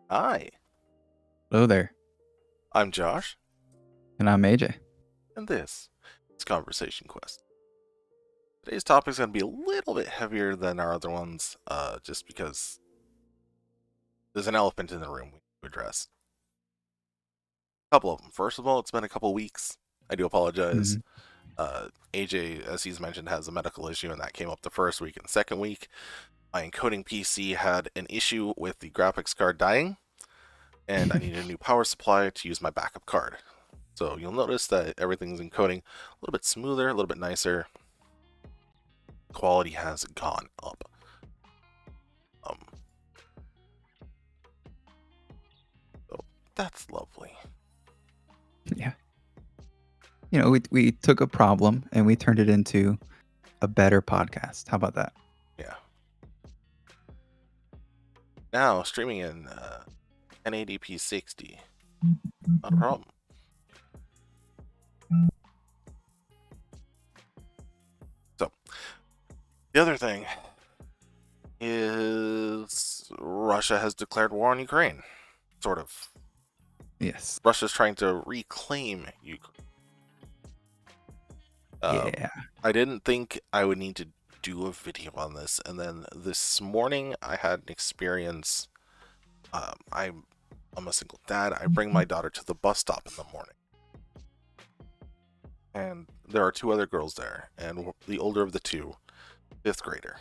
Hi, Hello there, I'm Josh, and I'm AJ. and this is Conversation Quest. Today's topic is going to be a little bit heavier than our other ones, just because there's an elephant in the room we need to address. A couple of them. First of all, it's been a couple weeks. I do apologize. hmm AJ, as he's mentioned, has a medical issue, and that came up the first week. And the second week, my encoding PC had an issue with the graphics card dying, and I needed a new power supply to use my backup card. So you'll notice that everything's encoding a little bit smoother, a little bit nicer. Quality has gone up. Um, so that's lovely. Yeah, we took a problem and we turned it into a better podcast. How about that? Yeah. Now streaming in 1080p 60, not a problem. So the other thing is Russia has declared war on Ukraine. Sort of. Yes. Russia's trying to reclaim Ukraine. Um, Yeah. I didn't think I would need to do a video on this, and then this morning I had an experience. I'm a single dad. I bring my daughter to the bus stop in the morning, and there are two other girls there, and the older of the two, fifth grader.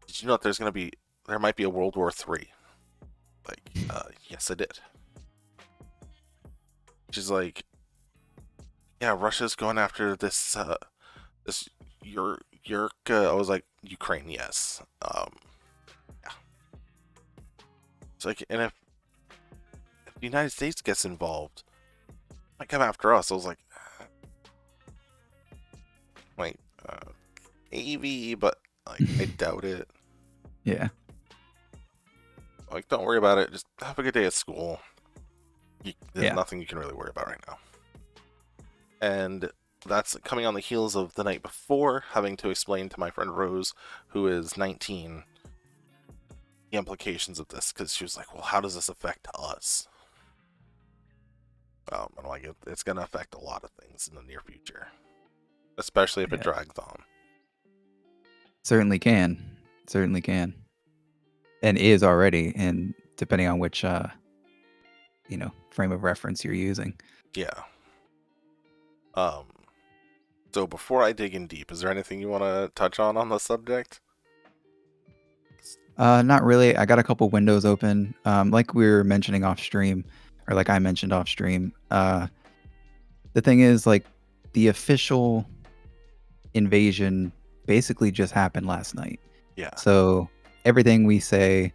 Did you know that there might be a World War III? Like, yes, I did. She's like, yeah, Russia's going after this Yurk. I was like, Ukraine, yes. Yeah. It's like, and if the United States gets involved, it might come after us. I was like, uh, maybe, but like, I doubt it. Yeah. Like, don't worry about it. Just have a good day at school. There's Yeah. nothing you can really worry about right now. And that's coming on the heels of the night before having to explain to my friend Rose, who is 19, the implications of this, because she was like, well, how does this affect us? And I'm like, it's going to affect a lot of things in the near future, especially if it Yeah. drags on. Certainly can. Certainly can. And is already, and depending on which frame of reference you're using. Yeah. Um, so before I dig in deep, is there anything you want to touch on the subject? Not really. I got a couple windows open. Like we were mentioning off stream, or like I mentioned off stream. The thing is, like, the official invasion basically just happened last night. Yeah. So everything we say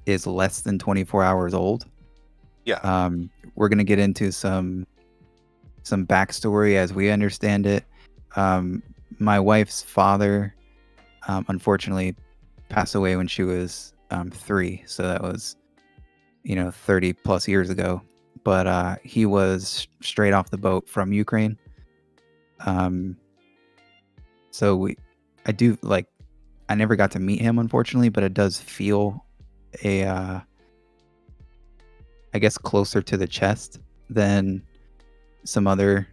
is less than 24 hours old. Yeah. We're gonna get into some backstory as we understand it. My wife's father, unfortunately, passed away when she was 3, so that was 30 plus years ago. But he was straight off the boat from Ukraine. Um, so I do like I never got to meet him, unfortunately, but it does feel a I guess closer to the chest than some other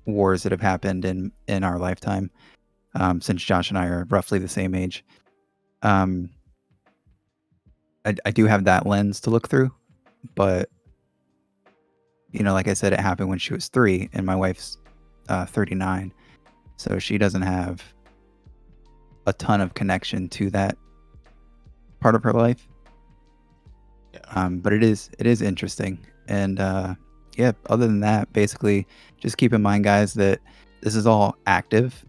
wars that have happened in our lifetime. Since Josh and I are roughly the same age, um, I do have that lens to look through, but like I said, it happened when she was 3, and my wife's 39, so she doesn't have a ton of connection to that part of her life. Yeah. But it is interesting, and yeah. Other than that, basically, just keep in mind, guys, that this is all active,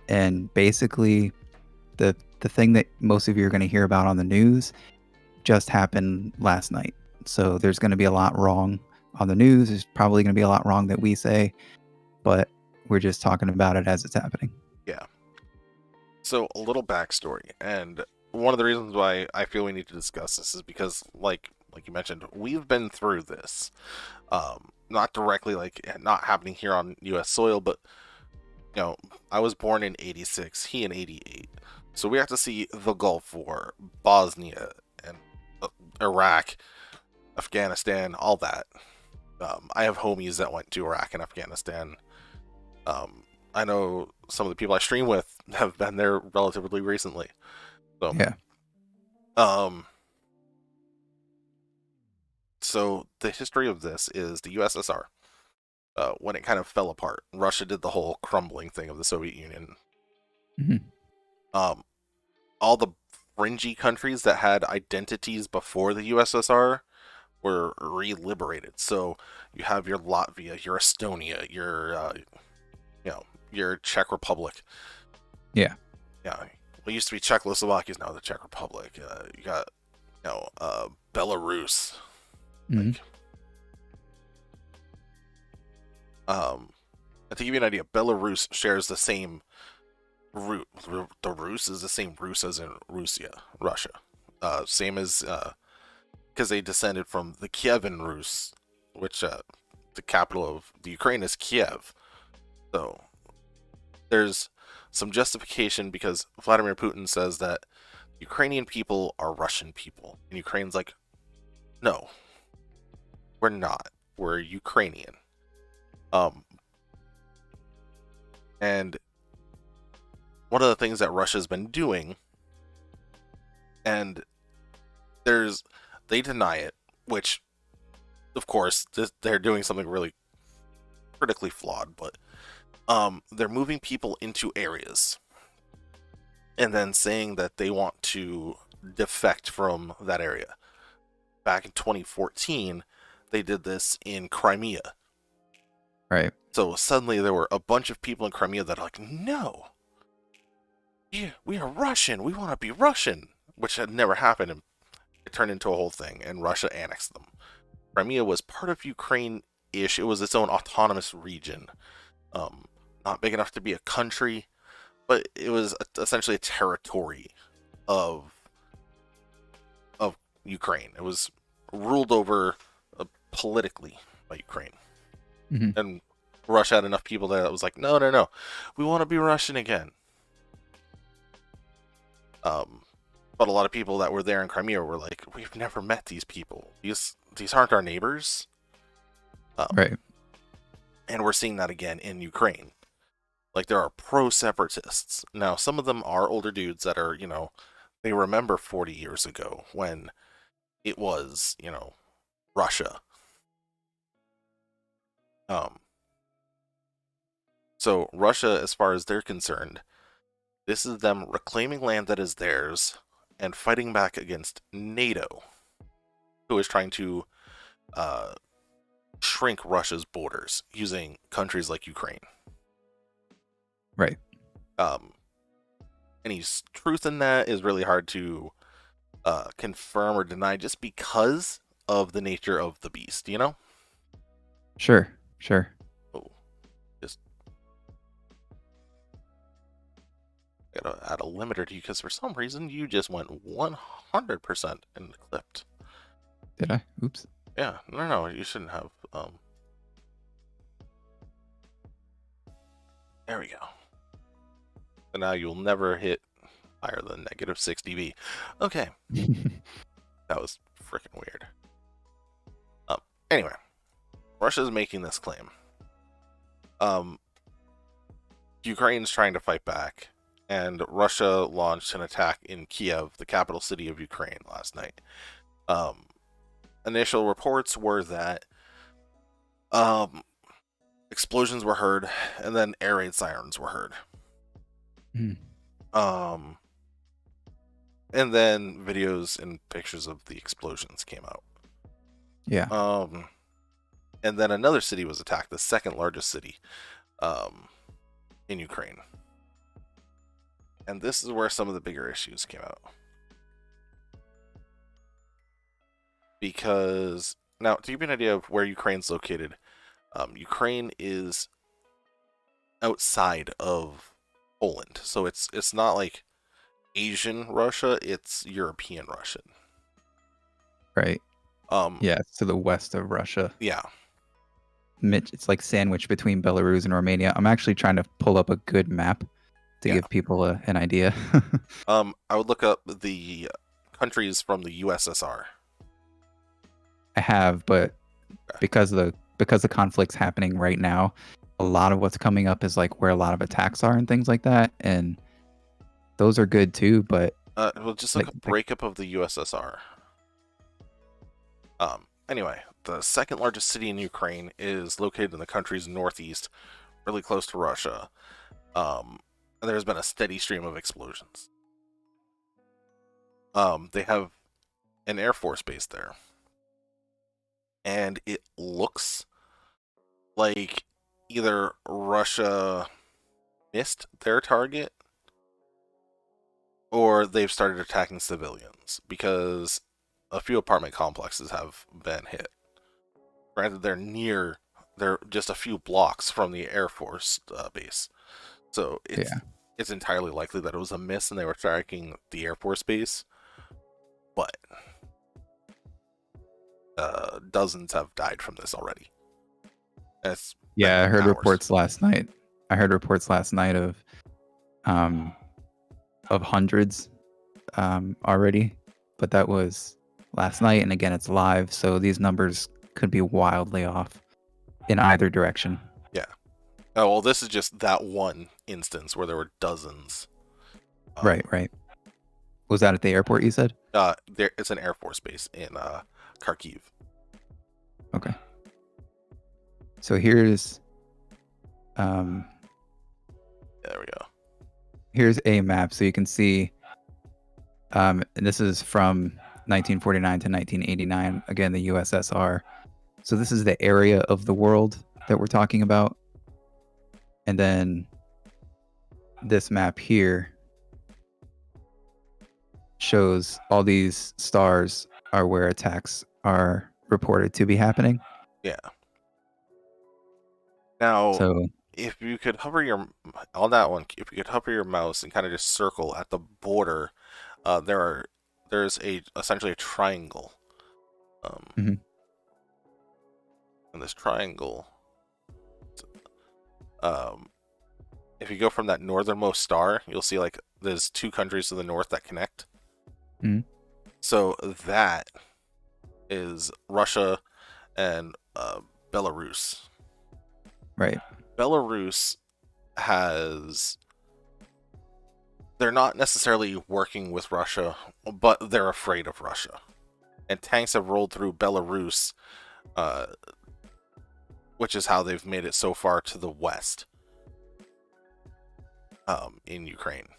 and basically, the thing that most of you are going to hear about on the news just happened last night. So there's going to be a lot wrong on the news. There's probably going to be a lot wrong that we say, but we're just talking about it as it's happening. Yeah. So a little backstory, and one of the reasons why I feel we need to discuss this is because, like you mentioned, we've been through this. Not directly, like not happening here on U.S. soil, but I was born in '86, he in '88. So we have to see the Gulf War, Bosnia, and Iraq, Afghanistan, all that. I have homies that went to Iraq and Afghanistan. I know some of the people I stream with have been there relatively recently. So, Yeah. um, so the history of this is the USSR. When it kind of fell apart, Russia did the whole crumbling thing of the Soviet Union. Hmm. Um, all the fringy countries that had identities before the USSR were re-liberated. So you have your Latvia, your Estonia, your Czech Republic. Yeah. Yeah, what used to be Czechoslovakia is now the Czech Republic. You got Belarus. Hmm. Like, to give you an idea, Belarus shares the same root. The Rus is the same Rus as in Russia. Same as because they descended from the Kievan Rus, which the capital of the Ukraine is Kiev. So there's some justification because Vladimir Putin says that Ukrainian people are Russian people, and Ukraine's like, no, we're not. We're Ukrainian. And one of the things that Russia's been doing, and they deny it, which, of course, they're doing something really critically flawed, but they're moving people into areas and then saying that they want to defect from that area. Back in 2014, they did this in Crimea. Right. So suddenly there were a bunch of people in Crimea that are like, no, yeah, we are Russian. We want to be Russian, which had never happened. And it turned into a whole thing, and Russia annexed them. Crimea was part of Ukraine-ish. It was its own autonomous region. Not big enough to be a country, but it was essentially a territory of Ukraine. It was ruled over politically by Ukraine. Hmm. And Russia had enough people there that was like, no, no, no, we want to be Russian again. But a lot of people that were there in Crimea were like, we've never met these people. These aren't our neighbors. Right. And we're seeing that again in Ukraine. Like, there are pro-separatists. Now, some of them are older dudes that are, they remember 40 years ago when it was, Russia. So Russia, as far as they're concerned, this is them reclaiming land that is theirs and fighting back against NATO, who is trying to shrink Russia's borders using countries like Ukraine. Right. Any truth in that is really hard to confirm or deny just because of the nature of the beast, Sure. Sure. Oh, just gotta add a limiter to you because for some reason you just went 100% and clipped. Did I? Oops. Yeah, no, you shouldn't have. There we go. So now you'll never hit higher than negative 6 dB. Okay, that was freaking weird. Anyway, Russia's making this claim. Ukraine's trying to fight back, and Russia launched an attack in Kiev, the capital city of Ukraine, last night. Initial reports were that explosions were heard, and then air raid sirens were heard. Mm. And then videos and pictures of the explosions came out. Yeah. And then another city was attacked, the second largest city in Ukraine. And this is where some of the bigger issues came out. Because, now, to give you an idea of where Ukraine's located, Ukraine is outside of Poland. So it's not like Asian Russia, it's European Russian. Right. Yeah, it's to the west of Russia. Yeah. It's like sandwiched between Belarus and Romania. I'm actually trying to pull up a good map to Yeah. give people an idea. I would look up the countries from the USSR. I have, but because the conflict's happening right now, a lot of what's coming up is like where a lot of attacks are and things like that, and those are good too. But Well, just look like, up breakup of the USSR. Anyway, the second largest city in Ukraine is located in the country's northeast, really close to Russia. And there's been a steady stream of explosions. They have an Air Force base there, and it looks like either Russia missed their target or they've started attacking civilians because a few apartment complexes have been hit. Granted, they're just a few blocks from the Air Force base, so yeah, it's entirely likely that it was a miss and they were tracking the Air Force base. But dozens have died from this already. It's yeah. I been heard hours. reports last night. I heard reports last night um of hundreds already, but that was last night, and again, it's live, so these numbers could be wildly off in either direction. Yeah. Oh well, this is just that one instance where there were dozens. Right. Was that at the airport? You said? It's an Air Force base in Kharkiv. Okay. So here's There we go. here's a map, so you can see. And this is from 1949 to 1989. Again, the USSR. So this is the area of the world that we're talking about, and then this map here shows all these stars are where attacks are reported to be happening. Yeah. Now, So if you could hover your on that one, if you could hover your mouse and kind of just circle at the border, there's essentially a triangle. Mhm. And this triangle, if you go from that northernmost star, you'll see like there's two countries to the north that connect. Mhm. So that is Russia and Belarus. right. Belarus they're not necessarily working with Russia, but they're afraid of Russia. And tanks have rolled through Belarus, which is how they've made it so far to the west in Ukraine.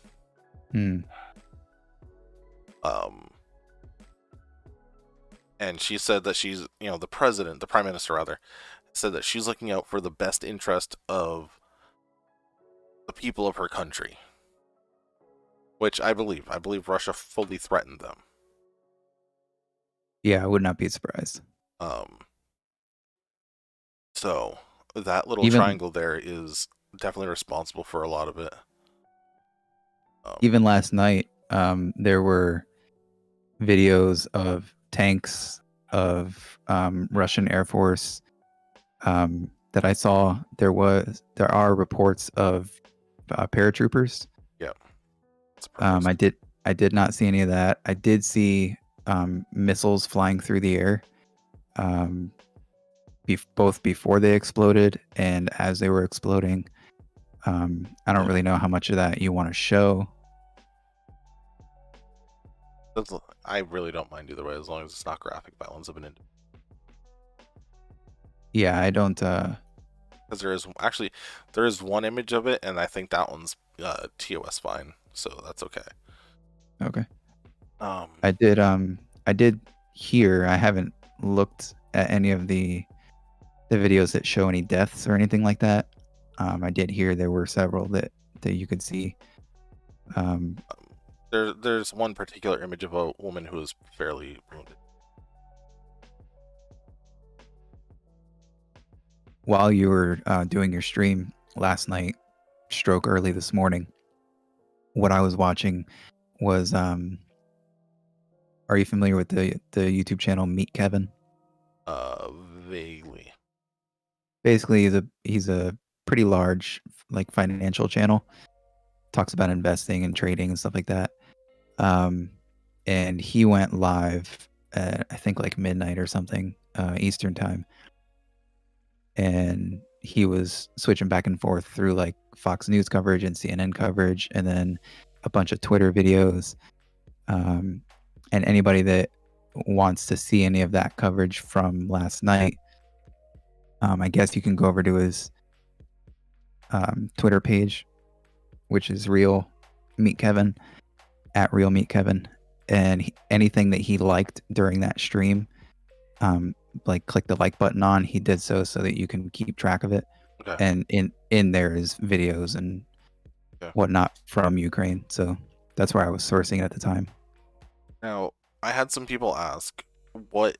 Hmm. And she said that she's, the prime minister rather, said that she's looking out for the best interest of the people of her country. Which I believe. I believe Russia fully threatened them. Yeah, I would not be surprised. So that little Even triangle there is definitely responsible for a lot of it. even last night, there were videos of tanks of Russian Air Force that I saw. There are reports of paratroopers. Yeah. I did not see any of that. I did see missiles flying through the air, both before they exploded and as they were exploding. I don't really know how much of that you want to show. I really don't mind either way, as long as it's not graphic violence of an individual. Yeah, I don't. Because there is one image of it, and I think that one's TOS fine, so that's okay. Okay. I did hear. I haven't looked at any of the videos that show any deaths or anything like that. I did hear there were several that you could see. There's one particular image of a woman who is fairly wounded. While you were doing your stream last night, stroke early this morning, what I was watching was are you familiar with the YouTube channel Meet Kevin? Vaguely. Basically, he's a pretty large like financial channel talks about investing and trading and stuff like that. And he went live at, I think, like midnight or something, Eastern time, and he was switching back and forth through like Fox News coverage and CNN coverage, and then a bunch of Twitter videos. And anybody that wants to see any of that coverage from last night, I guess you can go over to his Twitter page, which is Real Meet Kevin, at Real Meet Kevin, and anything that he liked during that stream, like click the like button on. He did so that you can keep track of it. Okay. And in there is videos and whatnot from Ukraine. So that's where I was sourcing at the time. Now, I had some people ask, what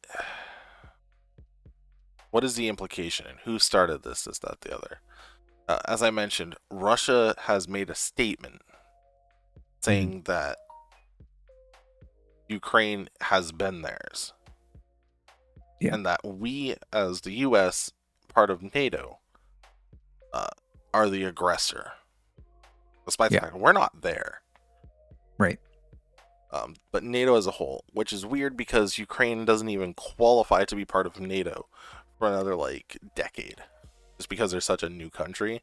is the implication and who started this, that, the other? As I mentioned, Russia has made a statement saying that Ukraine has been theirs. Yeah. And that we, as the U.S., part of NATO, are the aggressor. Despite the fact we're not there. Right. But NATO as a whole, which is weird because Ukraine doesn't even qualify to be part of NATO for another, like, decade. Just because they're such a new country.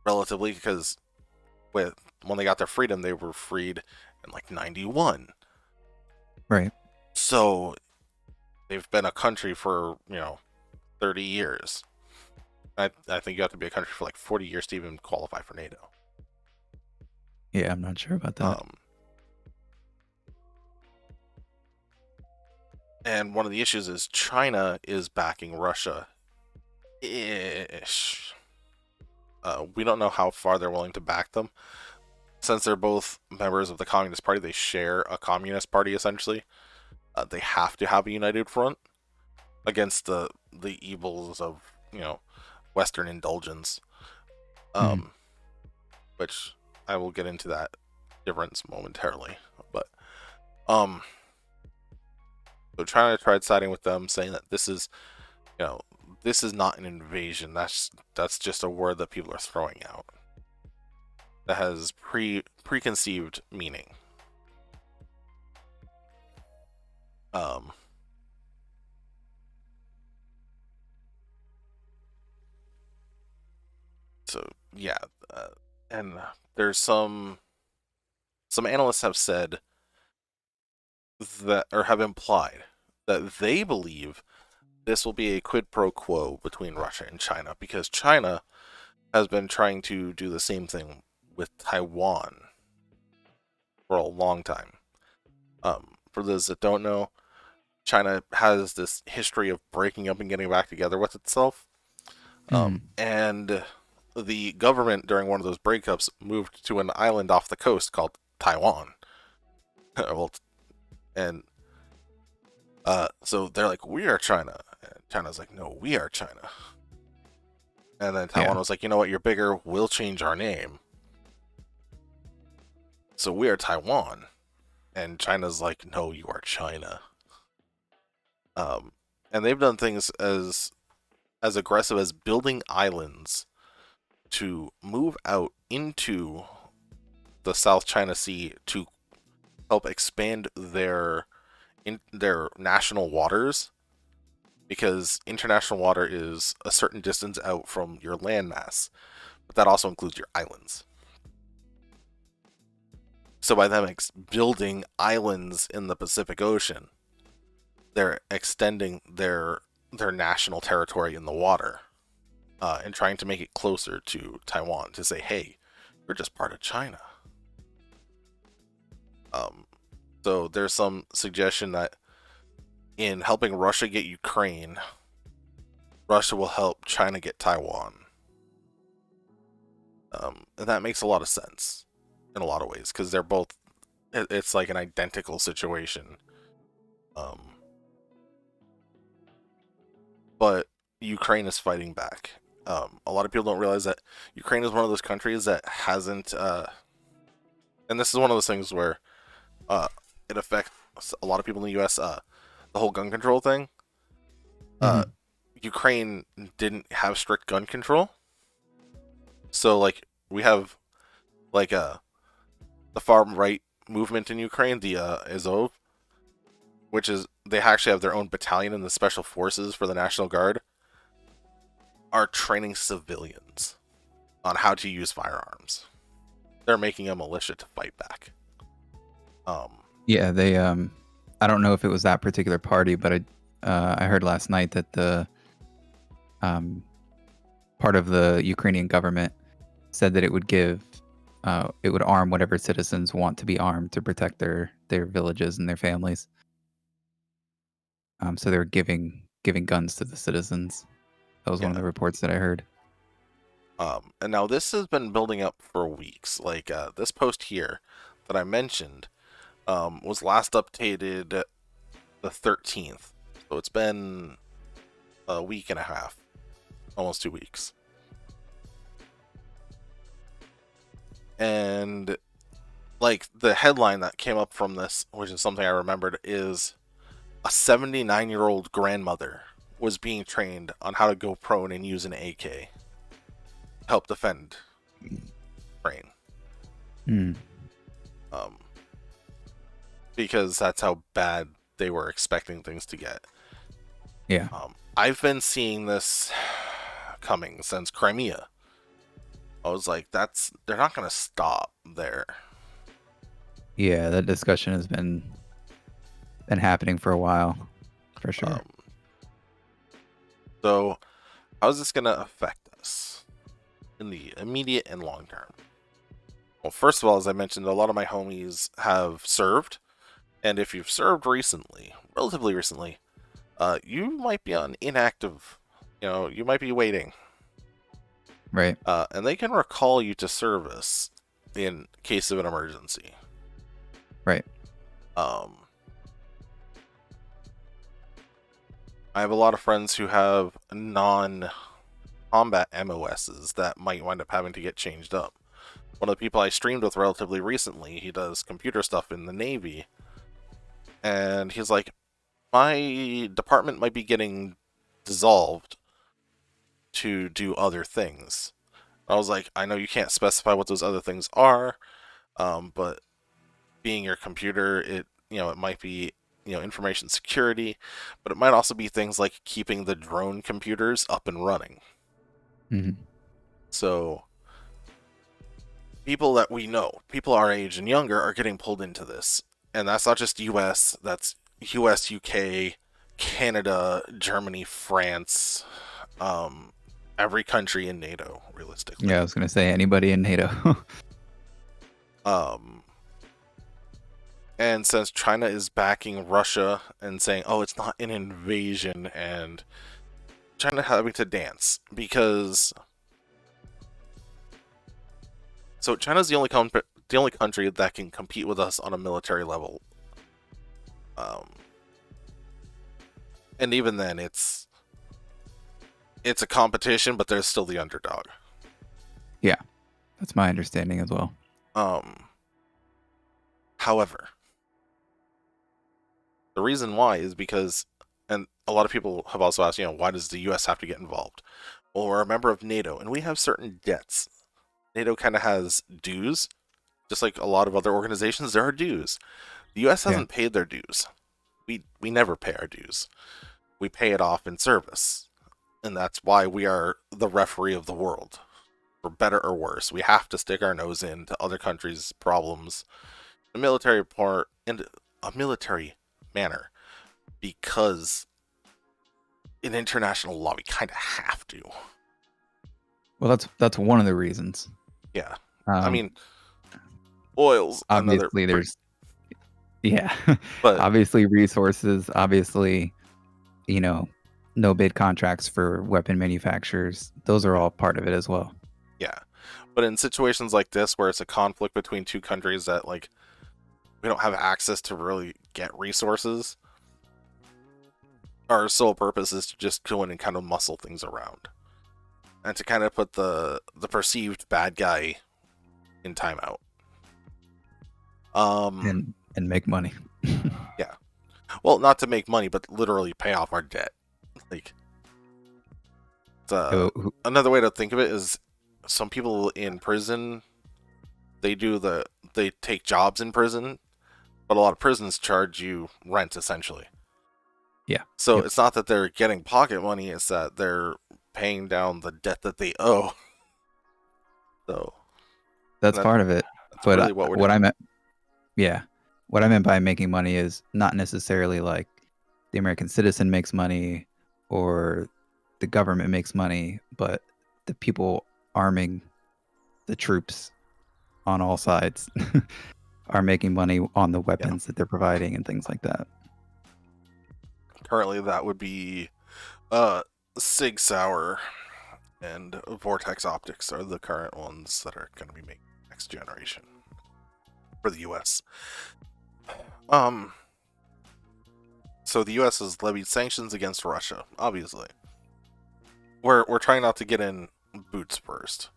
Relatively, because when they got their freedom, they were freed in, like, 91. Right. So, they've been a country for, 30 years. I think you have to be a country for, like, 40 years to even qualify for NATO. Yeah, I'm not sure about that. And one of the issues is China is backing Russia-ish. We don't know how far they're willing to back them. Since they're both members of the Communist Party, they share a Communist Party, essentially. They have to have a united front against the evils of, Western indulgence. Which I will get into that difference momentarily. But, so China tried siding with them, saying that this is, this is not an invasion. That's just a word that people are throwing out. That has preconceived meaning. So yeah, and there's some analysts have said that, or have implied that they believe this will be a quid pro quo between Russia and China, because China has been trying to do the same thing with Taiwan for a long time. For those that don't know, China has this history of breaking up and getting back together with itself. And the government, during one of those breakups, moved to an island off the coast called Taiwan. And so they're like, we are China. And China's like, no, we are China. And then Taiwan was like, you know what, you're bigger, we'll change our name. So we are Taiwan. And China's like, no, you are China. And they've done things as aggressive as building islands to move out into the South China Sea to help expand their national waters, because international water is a certain distance out from your landmass, but that also includes your islands. So by them building islands in the Pacific Ocean, they're extending their national territory in the water, and trying to make it closer to Taiwan, to say, hey, you're just part of China. So there's some suggestion that in helping Russia get Ukraine, Russia will help China get Taiwan. And that makes a lot of sense in a lot of ways, because they're both, it's like an identical situation. But Ukraine is fighting back. A lot of people don't realize that Ukraine is one of those countries that hasn't, and this is one of those things where it affects a lot of people in the US, the whole gun control thing. Ukraine didn't have strict gun control. So, like, we have, like the far right movement in Ukraine, the Azov, which is they actually have their own battalion in the special forces for the National Guard, are training civilians on how to use firearms. They're making a militia to fight back. Yeah, they I don't know if it was that particular party, but I heard last night that the part of the Ukrainian government said that it would arm whatever citizens want to be armed to protect their villages and their families. So they're giving guns to the citizens. That was one of Yeah. the reports that I heard. And now this has been building up for weeks. Like this post here that I mentioned was last updated the 13th. So it's been a week and a half, almost 2 weeks. And like the headline that came up from this, which is something I remembered, is a 79-year-old grandmother was being trained on how to go prone and use an AK to help defend Ukraine. Hmm. Because that's how bad they were expecting things to get. Yeah. I've been seeing this coming since Crimea. I was like, they're not going to stop there. Yeah, that discussion has been happening for a while, for sure. So, how is this going to affect us in the immediate and long term? Well, first of all, as I mentioned, a lot of my homies have served. And if you've served recently, relatively recently, you might be on inactive. You might be waiting. Right. And they can recall you to service in case of an emergency. Right. I have a lot of friends who have non-combat MOSs that might wind up having to get changed up. One of the people I streamed with relatively recently, he does computer stuff in the Navy, and he's like, my department might be getting dissolved to do other things. I was like, I know you can't specify what those other things are, but being your computer, it might be information security, but it might also be things like keeping the drone computers up and running. Mm-hmm. So people that we know, people our age and younger, are getting pulled into this, and that's not just US. That's US, UK, Canada, Germany, France, every country in NATO, realistically. Yeah, I was gonna say anybody in NATO. And since China is backing Russia and saying, "Oh, it's not an invasion," and China having to dance because China's the only country that can compete with us on a military level. And even then, it's a competition, but there's still the underdog. Yeah, that's my understanding as well. However, the reason why is because, and a lot of people have also asked, why does the U.S. have to get involved? Well, we're a member of NATO, and we have certain debts. NATO kind of has dues, just like a lot of other organizations. There are dues. The U.S. hasn't paid their dues. We never pay our dues. We pay it off in service, and that's why we are the referee of the world. For better or worse, we have to stick our nose into other countries' problems, in a military manner, because in international law we kind of have to. Well, that's one of the reasons. Yeah, I mean, oil's obviously there's but obviously resources, obviously, no bid contracts for weapon manufacturers. Those are all part of it as well. Yeah, but in situations like this where it's a conflict between two countries that we don't have access to really get resources, our sole purpose is to just go in and kind of muscle things around, and to kind of put the perceived bad guy in timeout. And make money. Yeah. Well, not to make money, but literally pay off our debt. Another way to think of it is some people in prison they take jobs in prison, but a lot of prisons charge you rent essentially. Yeah. So Yep. it's not that they're getting pocket money; it's that they're paying down the debt that they owe. So That's part of it. that's But really what we're what I doing. meant, yeah, what I meant by making money is not necessarily like the American citizen makes money or the government makes money, but the people arming the troops on all sides are making money on the Yeah. weapons that they're providing and things like that. Currently, that would be Sig Sauer and Vortex Optics are the current ones that are going to be making next generation for the U.S. So the U.S. has levied sanctions against Russia. Obviously, we're trying not to get in boots first.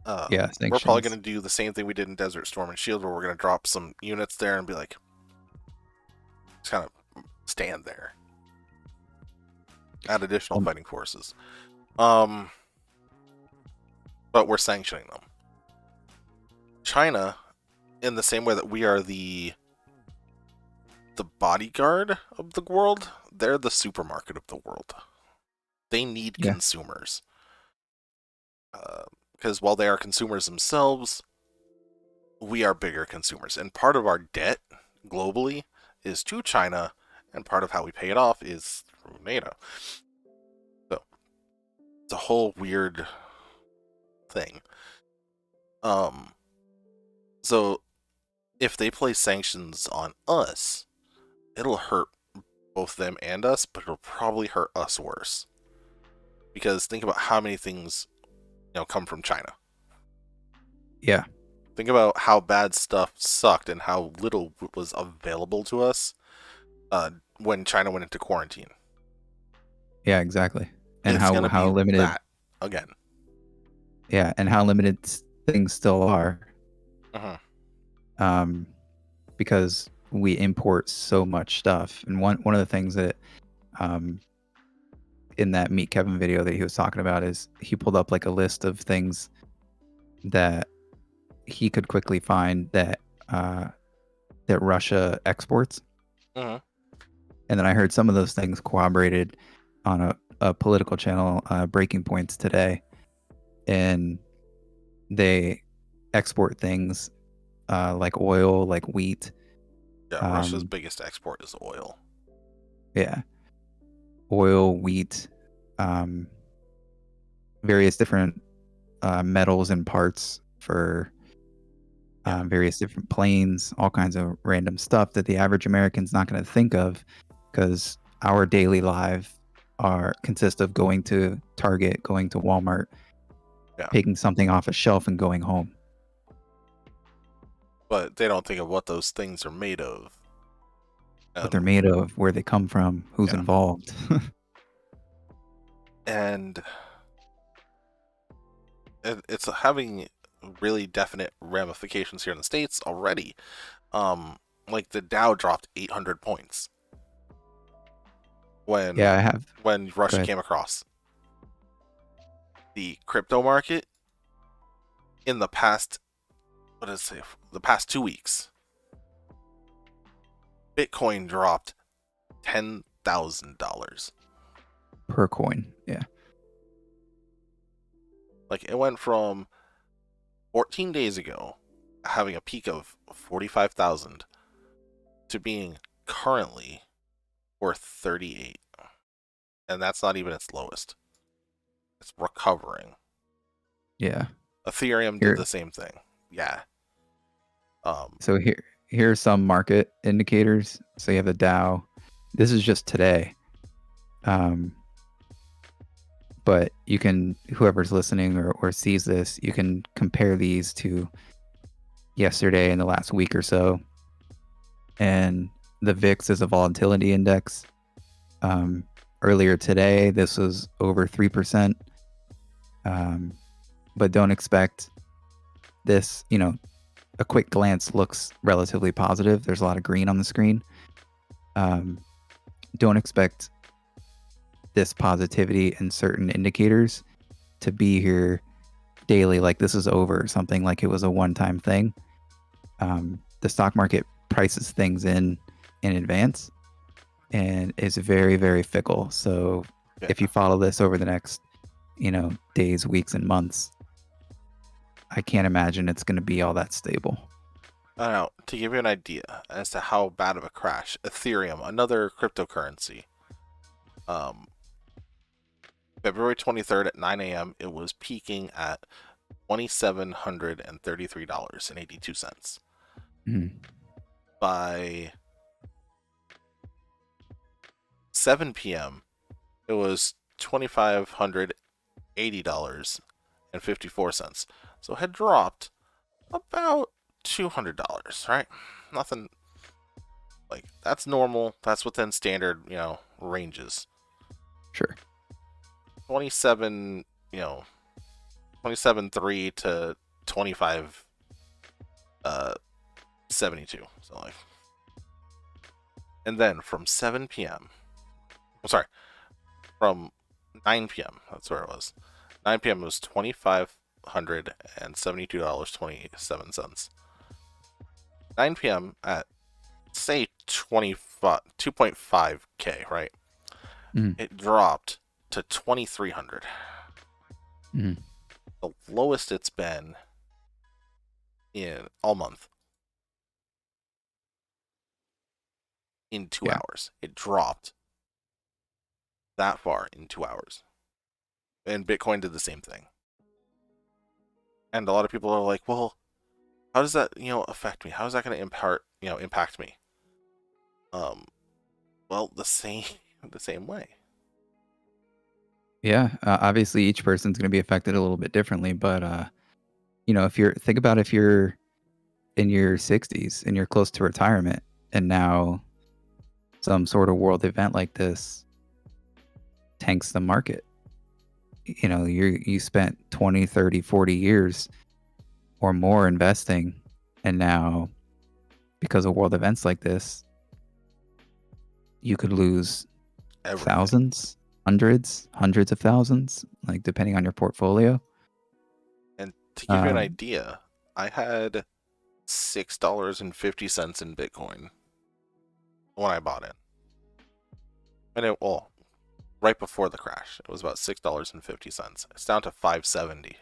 Yeah, We're probably sanctions. going to do the same thing we did in Desert Storm and Shield, where we're going to drop some units there and be like, just kind of stand there, add additional fighting forces. But we're sanctioning them. China, in the same way that we are the bodyguard of the world, they're the supermarket of the world. They need consumers. Because while they are consumers themselves, we are bigger consumers. And part of our debt globally is to China, and part of how we pay it off is through NATO. So it's a whole weird thing. So if they place sanctions on us, it'll hurt both them and us, but it'll probably hurt us worse. Because think about how many things come from China. Yeah. Think about how bad stuff sucked and how little was available to us when China went into quarantine. Yeah, exactly. And it's gonna how be limited that again. Yeah, and how limited things still are. Uh-huh. Because we import so much stuff. And one of the things that in that Meet Kevin video that he was talking about is he pulled up like a list of things that he could quickly find that that Russia exports. Uh-huh. And then I heard some of those things corroborated on a political channel, Breaking Points today, and they export things like oil, like wheat. Yeah, Russia's biggest export is oil. Yeah, oil, wheat, various different metals and parts for various different planes, all kinds of random stuff that the average American's not going to think of, because our daily life consist of going to Target, going to Walmart, picking something off a shelf and going home. But they don't think of what those things are made of. What they're made of, where they come from, who's involved. And it's having really definite ramifications here in the States already. Like the Dow dropped 800 points when Russia came across. The crypto market in the past, the past 2 weeks, Bitcoin dropped $10,000 per coin. Yeah. Like it went from 14 days ago having a peak of 45,000 to being currently worth 38. And that's not even its lowest. It's recovering. Yeah. Ethereum did the same thing. Yeah. So here's some market indicators. So you have the Dow. This is just today. But you can, whoever's listening or sees this, you can compare these to yesterday and the last week or so. And the VIX is a volatility index. Earlier today, this was over 3%. But don't expect this, a quick glance looks relatively positive. There's a lot of green on the screen. Don't expect this positivity in certain indicators to be here daily like this is over or something, like it was a one-time thing. The stock market prices things in advance and is very, very fickle. So if you follow this over the next, days, weeks, and months, I can't imagine it's going to be all that stable. Now, to give you an idea as to how bad of a crash, Ethereum, another cryptocurrency, February 23rd at 9 a.m., it was peaking at $2,733.82. Mm-hmm. By 7 p.m., it was $2,580.54. So it had dropped about $200, right? Nothing like that's normal. That's within standard, ranges. Sure. 27, 27.3 to 25 72. So like, and then from 7 p.m. I'm sorry, from 9 p.m. That's where it was. 9 p.m. was $2,572.27. 9 p.m. at say 2.5K, right? Mm-hmm. It dropped to 2,300. Mm-hmm. The lowest it's been in all month. In 2 hours, it dropped that far in 2 hours. And Bitcoin did the same thing. And a lot of people are like, well, how does that, affect me? How is that going to impact me? Well, the same way. Yeah, obviously each person's going to be affected a little bit differently, but if you're in your 60s and you're close to retirement and now some sort of world event like this tanks the market. You spent 20, 30, 40 years or more investing, and now because of world events like this, you could lose Everything. thousands, hundreds of thousands, like depending on your portfolio. And to give you an idea, I had $6.50 in Bitcoin when I bought it. And right before the crash, it was about $6.50. It's down to $5.70.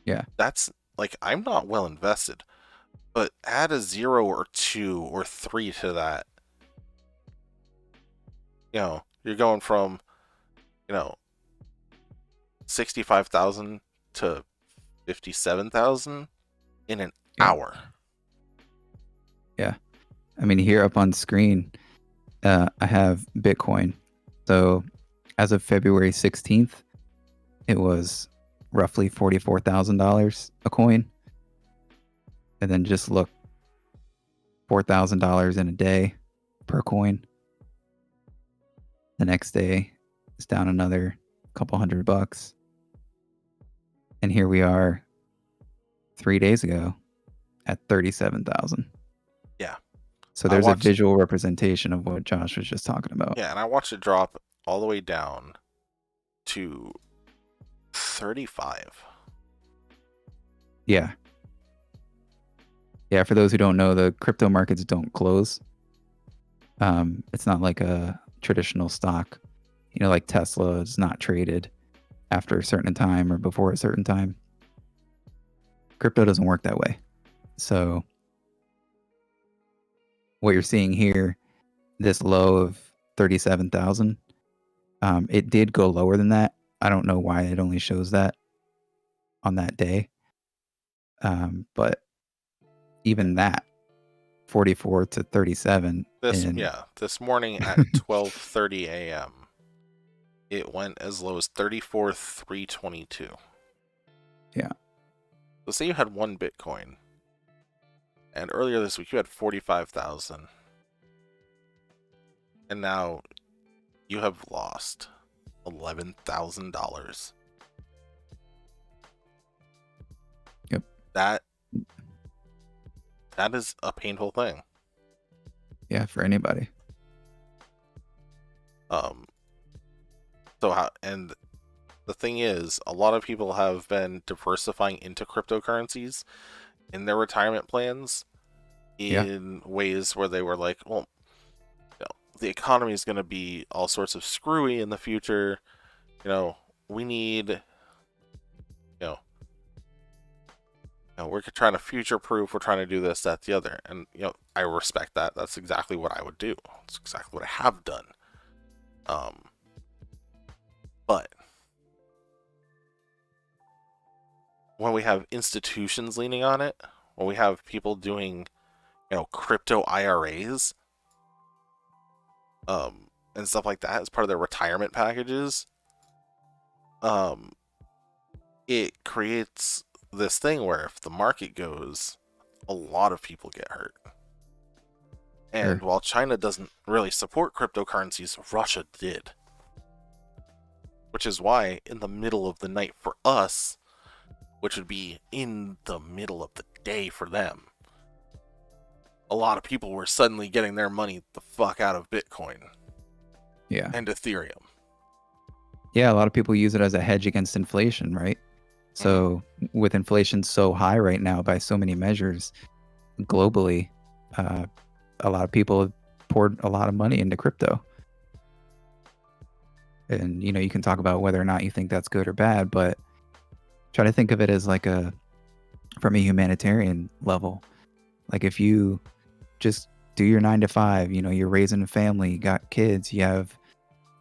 Yeah. That's like, I'm not well invested, but add a 0 or 2 or 3 to that. You're going from, 65,000 to 57,000 in an hour. Yeah. I mean, here up on screen, I have Bitcoin. So as of February 16th, it was roughly $44,000 a coin. And then just look, $4,000 in a day per coin. The next day, it's down another couple $100. And here we are 3 days ago at 37,000. Yeah. So there's a visual representation of what Josh was just talking about. Yeah, and I watched it drop all the way down to 35. Yeah. Yeah, for those who don't know, the crypto markets don't close. It's not like a traditional stock. Like Tesla is not traded after a certain time or before a certain time. Crypto doesn't work that way. So what you're seeing here, this low of 37,000, it did go lower than that. I don't know why it only shows that on that day. But even that, 44 to 37. This morning at 12:30 a.m. it went as low as 34,322. Yeah. So say you had one Bitcoin, and earlier this week you had 45,000, and now you have lost $11,000. Yep. That is a painful thing. Yeah, for anybody. So how, and the thing is, a lot of people have been diversifying into cryptocurrencies in their retirement plans Yeah. in ways where they were like, well, the economy is going to be all sorts of screwy in the future. We need, we're trying to future proof. We're trying to do this, that, the other. And, I respect that. That's exactly what I would do. It's exactly what I have done. But when we have institutions leaning on it, when we have people doing, crypto IRAs, and stuff like that as part of their retirement packages, it creates this thing where if the market goes, a lot of people get hurt. And Sure. while China doesn't really support cryptocurrencies, Russia did. Which is why, in the middle of the night for us, which would be in the middle of the day for them, a lot of people were suddenly getting their money the fuck out of Bitcoin Yeah. and Ethereum. Yeah, a lot of people use it as a hedge against inflation, right? So with inflation so high right now by so many measures globally, a lot of people have poured a lot of money into crypto. And you can talk about whether or not you think that's good or bad, but try to think of it as from a humanitarian level. Like if you just do your 9 to 5, you're raising a family, you got kids, you have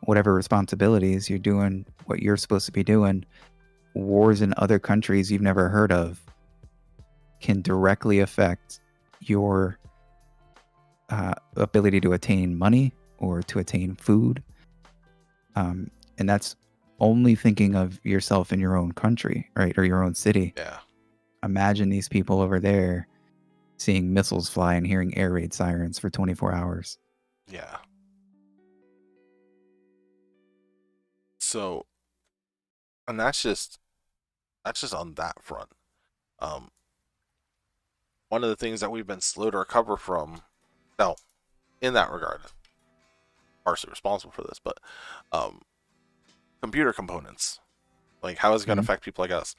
whatever responsibilities, you're doing what you're supposed to be doing. Wars in other countries you've never heard of can directly affect your ability to attain money or to attain food. And that's only thinking of yourself in your own country, right? Or your own city. Yeah. Imagine these people over there seeing missiles fly and hearing air raid sirens for 24 hours. Yeah. So, and that's just on that front. One of the things that we've been slow to recover from, now, in that regard, partially responsible for this, but computer components, like how is it going to Mhm. affect people like us?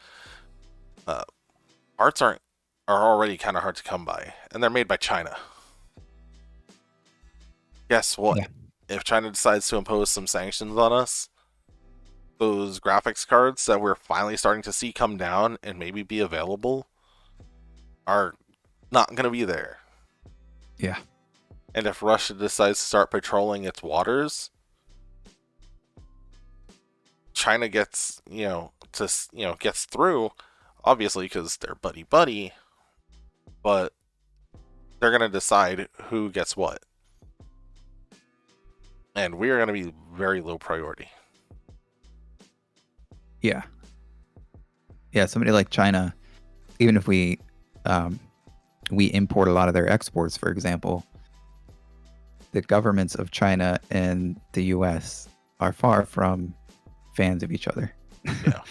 Parts are already kind of hard to come by, and they're made by China. Guess what? Yeah. If China decides to impose some sanctions on us, those graphics cards that we're finally starting to see come down and maybe be available are not going to be there. Yeah. And if Russia decides to start patrolling its waters, China gets, gets through, obviously because they're buddy, but they're going to decide who gets what. And we're going to be very low priority. Yeah. Yeah. Somebody like China, even if we import a lot of their exports, for example, the governments of China and the US are far from fans of each other. Yeah.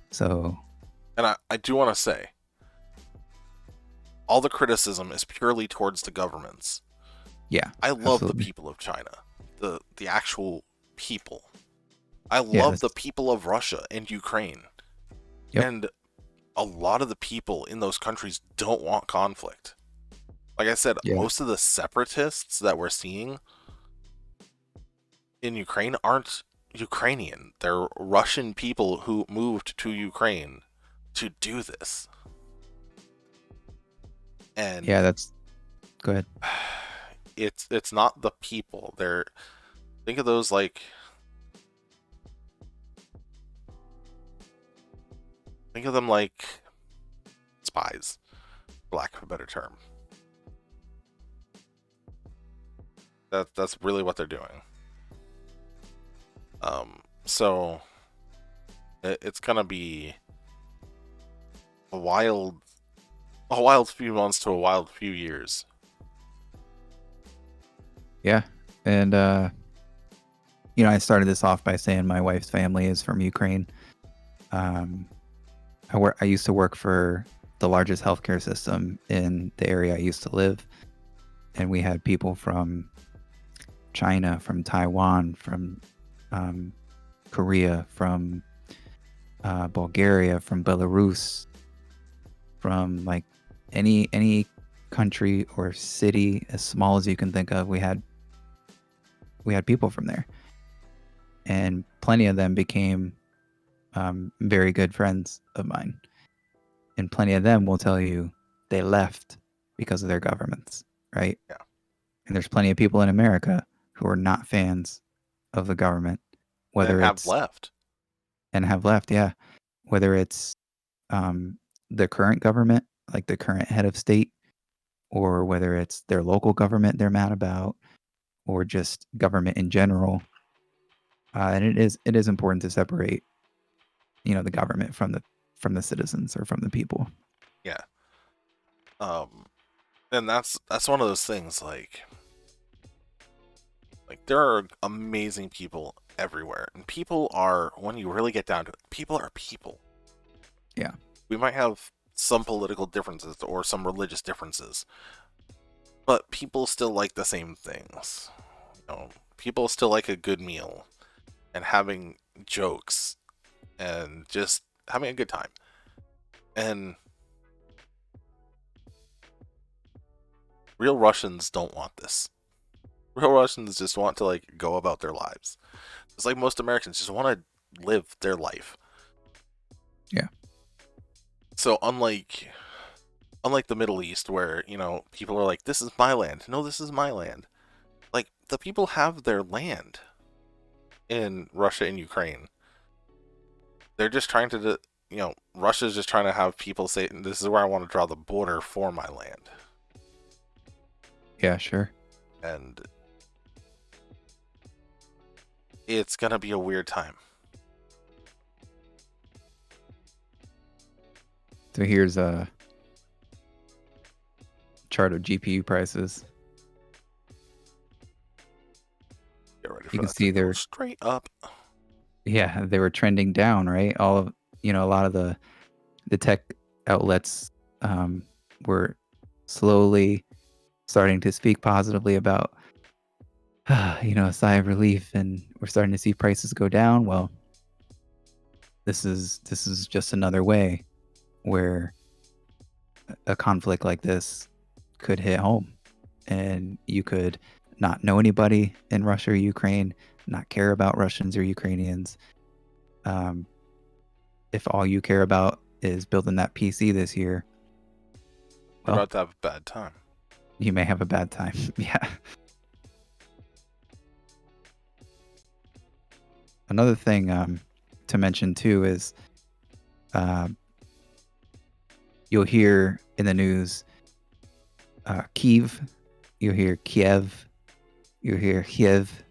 So, and I do want to say, all the criticism is purely towards the governments. yeah. I love absolutely. the people of China, the actual people. I Yeah, love the people of Russia and Ukraine. Yep. And a lot of the people in those countries don't want conflict. Like I said, Yeah. most of the separatists that we're seeing in Ukraine aren't Ukrainian. They're Russian people who moved to Ukraine to do this. And Yeah, that's go ahead. it's not the people. Think of those like think of them like spies, for lack of a better term. That's really what they're doing. So it's gonna be a wild few months to a wild few years. Yeah. And I started this off by saying my wife's family is from Ukraine. I used to work for the largest healthcare system in the area I used to live, and we had people from China, from Taiwan, from Korea, from Bulgaria, from Belarus, from like any country or city as small as you can think of. We had people from there, and plenty of them became very good friends of mine. And plenty of them will tell you they left because of their governments, right? Yeah. And there's plenty of people in America who are not fans of the government, And whether have it's left. and have left, yeah, whether it's the current government, like the current head of state, or whether it's their local government they're mad about, or just government in general. And it is important to separate, the government from the citizens or from the people. Yeah. And that's one of those things, like there are amazing people everywhere, and people are, when you really get down to it, people are people. Yeah. We might have some political differences or some religious differences, but people still like the same things. People still like a good meal and having jokes and just having a good time. And real Russians don't want this. Real Russians just want to go about their lives. It's like most Americans just want to live their life. Yeah. So unlike the Middle East, where people are like, this is my land. No, this is my land. Like, the people have their land in Russia and Ukraine. They're just trying to, Russia's just trying to have people say, this is where I want to draw the border for my land. Yeah, sure. And it's gonna be a weird time. So here's a chart of GPU prices. Get ready for You can that see to go they're straight up. Yeah, they were trending down, right? All of a lot of the tech outlets were slowly starting to speak positively about a sigh of relief, and we're starting to see prices go down. Well, this is just another way where a conflict like this could hit home, and you could not know anybody in Russia or Ukraine, not care about Russians or Ukrainians. If all you care about is building that PC this year, You're well, about to have a bad time. you may have a bad time. Yeah. Another thing to mention too is you'll hear in the news Kiev, you'll hear Kiev, you'll hear Kiev.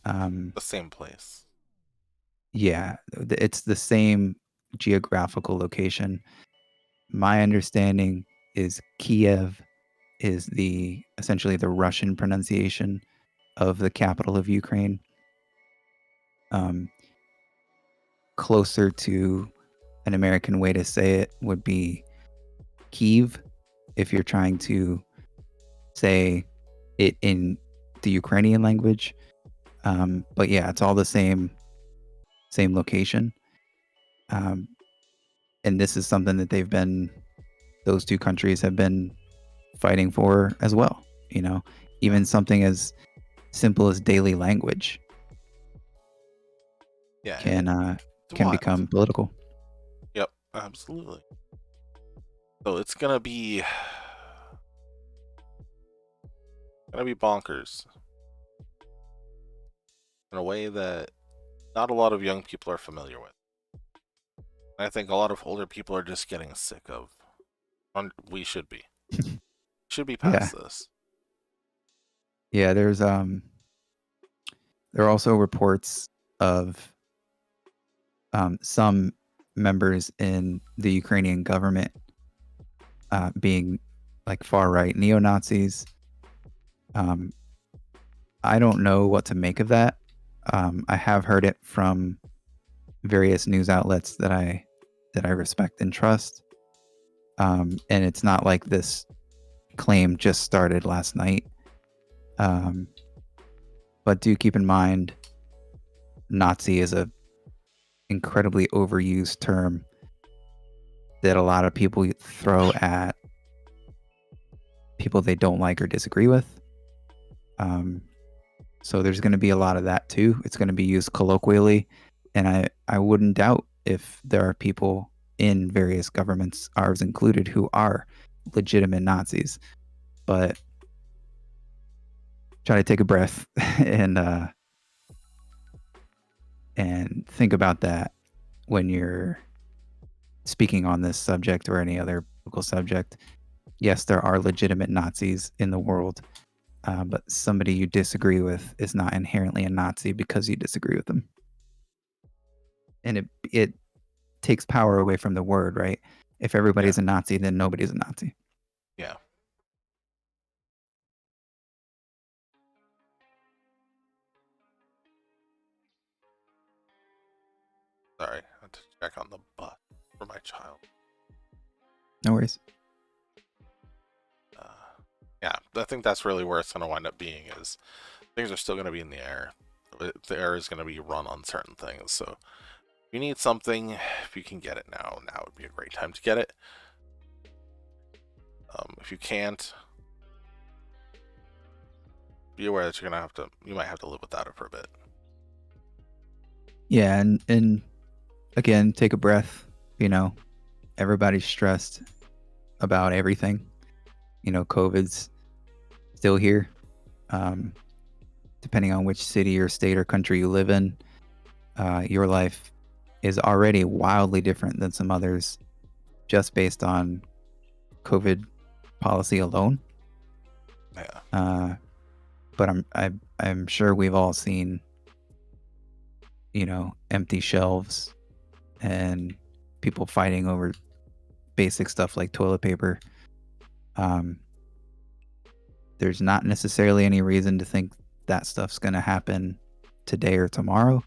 The same place. Yeah, it's the same geographical location. My understanding is Kiev is essentially the Russian pronunciation of the capital of Ukraine. Closer to an American way to say it would be Kiev, if you're trying to say it in the Ukrainian language. But yeah, it's all the same location. And this is something that those two countries have been fighting for as well. Even something as simple as daily language Yeah, can become political. Yep, absolutely. So it's gonna be bonkers in a way that not a lot of young people are familiar with. I think a lot of older people are just getting sick of. We should be. Should be past this. Yeah, there are also reports of some members in the Ukrainian government being like far right neo Nazis. I don't know what to make of that. I have heard it from various news outlets that I respect and trust. And it's not like this claim just started last night. But do keep in mind, Nazi is a incredibly overused term that a lot of people throw at people they don't like or disagree with. So there's going to be a lot of that too. It's going to be used colloquially, and I wouldn't doubt if there are people in various governments, ours included, who are legitimate Nazis. But try to take a breath and think about that when you're speaking on this subject or any other political subject. Yes, there are legitimate Nazis in the world, but somebody you disagree with is not inherently a Nazi because you disagree with them. And it takes power away from the word, right? If everybody's a Nazi, then nobody's a Nazi. Yeah. Sorry, I had to check on the butt for my child. No worries. Yeah, I think that's really where it's going to wind up being, is things are still going to be in the air. The air is going to be run on certain things. So if you need something, if you can get it now would be a great time to get it. If you can't, be aware that you might have to live without it for a bit. Yeah, and again, take a breath. Everybody's stressed about everything. COVID's still here. Depending on which city or state or country you live in, your life is already wildly different than some others, just based on COVID policy alone. Yeah. But I'm sure we've all seen, empty shelves and people fighting over basic stuff like toilet paper. There's not necessarily any reason to think that stuff's going to happen today or tomorrow,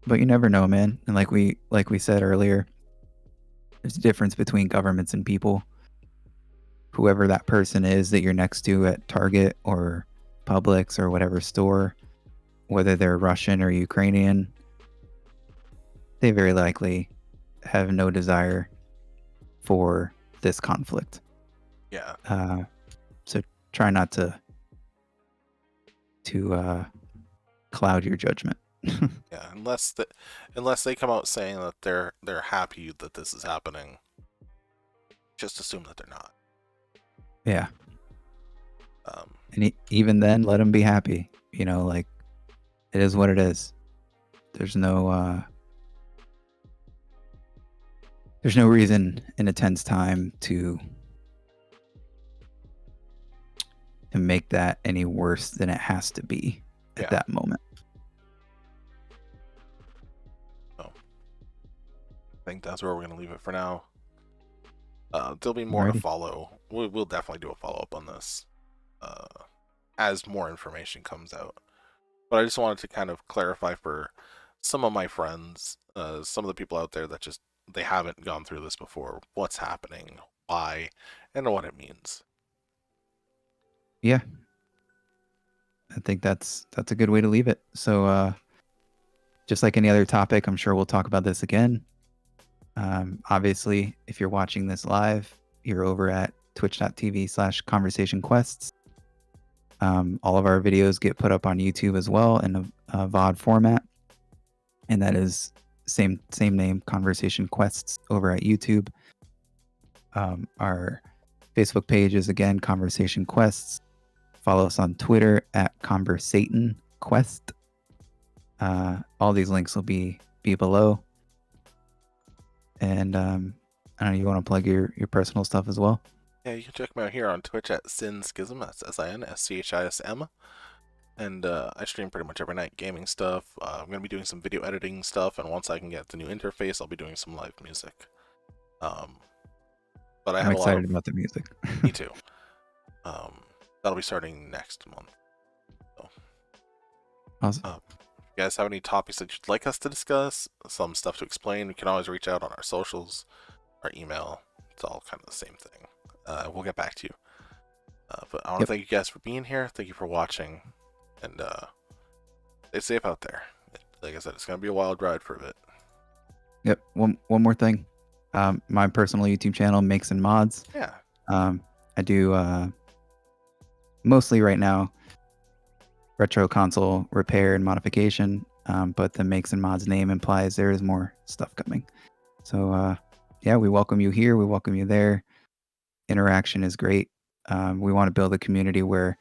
but you never know, man. And like we said earlier, there's a difference between governments and people. Whoever that person is that you're next to at Target or Publix or whatever store, whether they're Russian or Ukrainian, they very likely have no desire for this conflict. Yeah. So try not to cloud your judgment. Yeah, unless they come out saying that they're happy that this is happening, just assume that they're not. Yeah. And even then, let them be happy. Like, it is what it is. There's no reason in a tense time to make that any worse than it has to be at that moment. So, I think that's where we're going to leave it for now. There'll be more to follow. We'll definitely do a follow-up on this as more information comes out. But I just wanted to kind of clarify for some of my friends, some of the people out there that just they haven't gone through this before, what's happening, why, and what it means. Yeah. I think that's a good way to leave it. So just like any other topic, I'm sure we'll talk about this again. Obviously, if you're watching this live, you're over at twitch.tv/conversationquests. All of our videos get put up on YouTube as well in a VOD format. And that is same name, Conversation Quests, over at YouTube. Our Facebook page is, again, Conversation Quests. Follow us on Twitter at ConversationQuest. All these links will be below. And I don't know, you want to plug your personal stuff as well? Yeah, you can check me out here on Twitch at SinSchism. That's SINSCHISM. And I stream pretty much every night, gaming stuff. I'm going to be doing some video editing stuff, and once I can get the new interface, I'll be doing some live music. But I'm excited about the music. Me too. That'll be starting next month. So, awesome. If you guys have any topics that you'd like us to discuss, some stuff to explain, you can always reach out on our socials, our email. It's all kind of the same thing. We'll get back to you. But I want to thank you guys for being here. Thank you for watching. And stay safe out there. Like I said, it's gonna be a wild ride for a bit. Yep. One more thing. My personal YouTube channel, Makes and Mods. Yeah. I do mostly right now retro console repair and modification, but the Makes and Mods name implies there is more stuff coming. So yeah, we welcome you here. We welcome you there. Interaction is great. We want to build a community where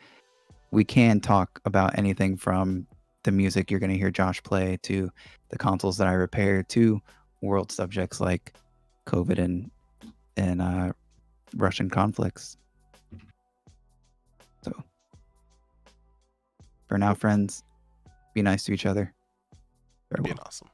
we can talk about anything from the music you're going to hear Josh play to the consoles that I repair to world subjects like COVID and Russian conflicts. So for now, friends, be nice to each other. Being Farewell. awesome.